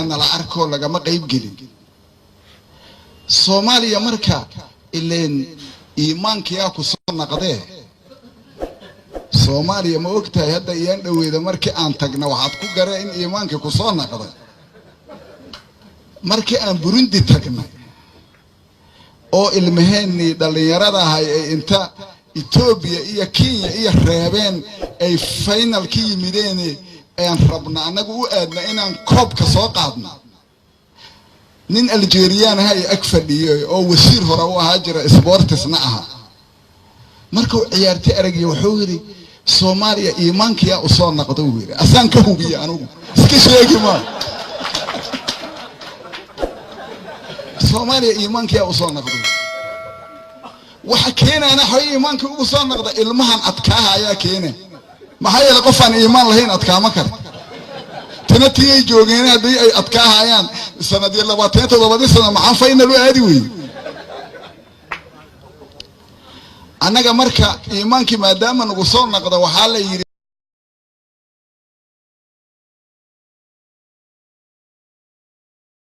nala arko lagama qayb gelin Soomaaliya marka ileen iimaankiya ku soo naqdee Soomaaliya ma ogtahay hadda iyaan dhaweeda markii aan tagna waxaad ku garay in iimaanka ku soo naqday markii aan Burundi tagnay oo ilmaheennii dhalinyarada ahay ee inta Ethiopia iyo Kenya iyo reebeen ay final ki yimideen aan rabna anagu u aadna inaan koob ka soo qaadno nin Algerian hay ag fadhiyo oo wasiir hore u ahaa jira sportsna aha markuu ciyaartay aragay wuxuu yiri Soomaaliya iimaankiya u soo naqdo weeyre asaan ka hubiyo anigu iska sheegi ma Soomaaliya iimaankiya u soo naqdo waxa keenana hay iimaanka ugu soo naqda ilmahan adkaaha ayaa keenay maxay la qofan iimaan lahayn adkaama kar tanatiyay joogeen hadii ay adkaahayaan sanadii 27 sano maxaa final u aadi weey anaga marka iimaankii maadaama nagu soo naqdo waxa la yiri